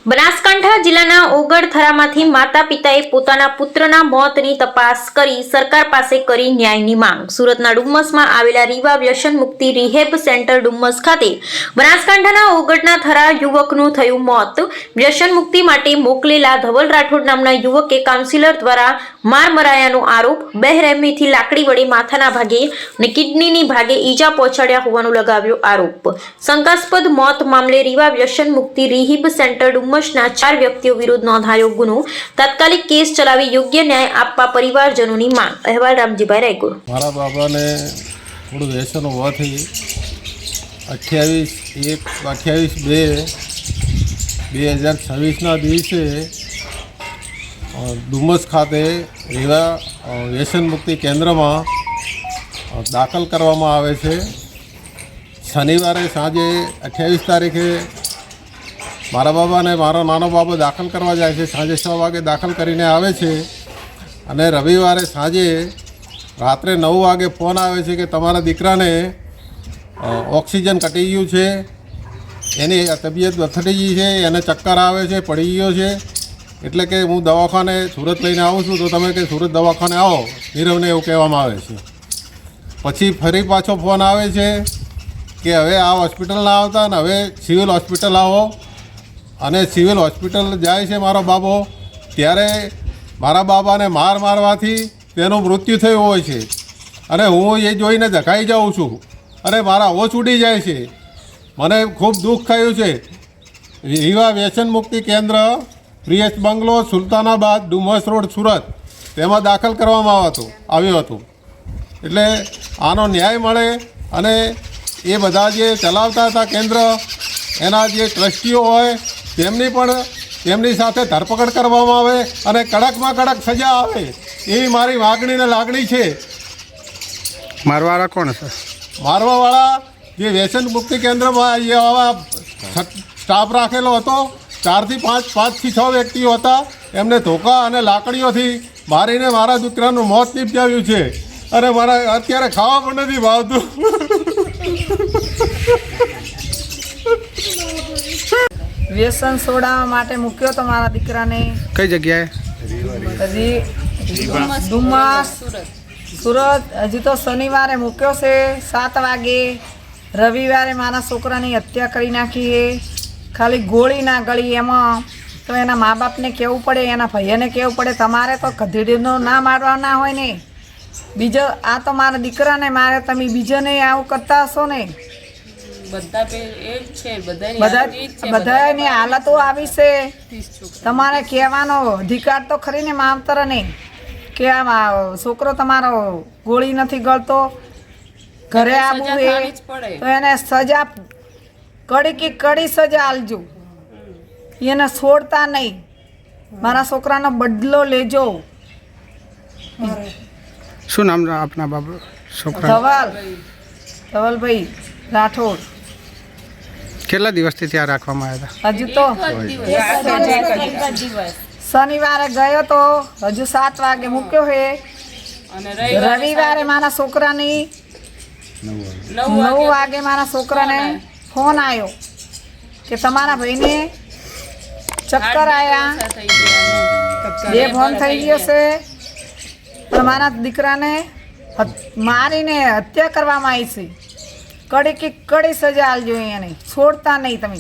બનાસકાંઠા જિલ્લાના ઓગળથરામાંથી માતા પિતાએ પોતાના પુત્રના મોતની તપાસ કરી સરકાર પાસે કરી ન્યાયની માંગ। સુરતના ડુમ્મસમાં આવેલા રીવા વ્યસન મુક્તિ રિહેબ સેન્ટર ડુમ્મસ ખાતે બનાસકાંઠાના ઓગળના થરા યુવકનું થયું મોત। વ્યસન મુક્તિ માટે મોકલેલા ધવલ રાઠોડ નામના યુવકે કાઉન્સિલર દ્વારા માર મરાયાનો આરોપ। બેરહેમીથી લાકડી વડે માથાના ભાગે અને કિડનીની ભાગે ઈજા પહોંચાડ્યા હોવાનો લગાવ્યો આરોપ। શંકાસ્પદ મોત મામલે રીવા વ્યસન મુક્તિ રિહેબ સેન્ટર ડુમ્મસ 4 વ્યક્તિઓ વિરુદ્ધ નોંધાયો ગુનો। તાત્કાલિક કેસ ચલાવી યોગ્ય ન્યાય આપવા પરિવારજનોની માંગ। અહેવાલ રામજીભાઈ રાયગુર। મારા બાબાને થોડું વ્યસન હોવાથી 28/2/2026ના દિવસે ડુમ્મસ ખાતે એવા વ્યસન મુક્તિ કેન્દ્રમાં દાખલ કરવામાં આવે છે। શનિવારે સાંજે 28 તારીખે મારા બાબાને મારો નાનો બાબો દાખલ કરવા જાય છે। સાંજે 6 વાગે દાખલ કરીને આવે છે અને રવિવારે સાંજે રાત્રે 9 વાગે ફોન આવે છે કે તમારા દીકરાને ઓક્સિજન ઘટી ગયું છે, એની તબિયત બથડી ગઈ છે, એને ચક્કર આવે છે, પડી ગયો છે, એટલે કે હું દવાખાને સુરત લઈને આવું છું, તો તમે કે સુરત દવાખાને આવો, નીરવને એવું કહેવામાં આવે છે। પછી ફરી પાછો ફોન આવે છે કે હવે આ હોસ્પિટલ ના આવતા ને હવે સિવિલ હોસ્પિટલ આવો, અને સિવિલ હોસ્પિટલ જાય છે મારો બાબો, ત્યારે મારા બાબાને મારવાથી તેનું મૃત્યુ થયું હોય છે અને હું એ જોઈને ધકાઈ જાઉં છું અને મારા હોશ ઉડી જાય છે। મને ખૂબ દુઃખ થયું છે। રીવા વ્યસન મુક્તિ કેન્દ્ર પ્રિયસ બંગલો સુલતાનાબાદ ડુમસ રોડ સુરત તેમાં દાખલ કરવામાં આવ્યું હતું। એટલે આનો ન્યાય મળે અને એ બધા જે ચલાવતા હતા કેન્દ્ર એના જે ટ્રસ્ટીઓ હોય તેમની સાથે ધરપકડ કરવામાં આવે અને કડકમાં કડક સજા આવે એવી મારી માગણી ને લાગણી છે। મારવાવાળા કોણ છે? મારવાવાળા જે વ્યસન મુક્તિ કેન્દ્રમાં આવા સ્ટાફ રાખેલો હતો, 4 થી 6 વ્યક્તિઓ હતા, એમને ધોકા અને લાકડીઓથી મારીને મારા દીકરાનું મોત નિપજાવ્યું છે અને મારા અત્યારે ખાવા પણ નથી ભાવતું। વ્યસન છોડાવવા માટે મૂક્યો તો મારા દીકરાને। કઈ જગ્યાએ? ડુમ્મસ સુરત। હજી તો શનિવારે મૂક્યો છે 7 વાગે। રવિવારે મારા છોકરાની હત્યા કરી નાખી છે, ખાલી ગોળી ના ગળી। એમાં તો એના મા બાપને કહેવું પડે, એના ભાઈને કહેવું પડે, તમારે તો ગધેડીનો ના મારવા ના હોય ને। બીજો આ તો મારા દીકરાને મારે, તમે બીજાને આવું કરતા હશો ને। બધાની હાલતો આવી છે, તમારે કહેવાનો અધિકાર તો ખરી ને માવતરને કે આ છોકરો તમારો ગોળી નથી ગળતો, ઘરે આવવું એ તો એને સજા કડી સજા આલજો, એને છોડતા નહીં। મારા છોકરાનો બદલો લેજો। શું નામ આપના બાબુ છોકરા? ધવલભાઈ રાઠોડ। કેટલા દિવસથી ત્યાં રાખવામાં આવ્યા હજુ તો શનિવારે ગયો તો, હજુ 7 વાગે મૂક્યો છે। રવિવારે મારા છોકરાની 9 વાગે મારા છોકરાને ફોન આવ્યો કે તમારા ભાઈને ચક્કર આવ્યા, બેભાન થઈ ગયો છે, પણ મારા દીકરાને મારીને હત્યા કરવામાં આવી છે। કડી સજા આલજો, એને છોડતા નહીં તમે।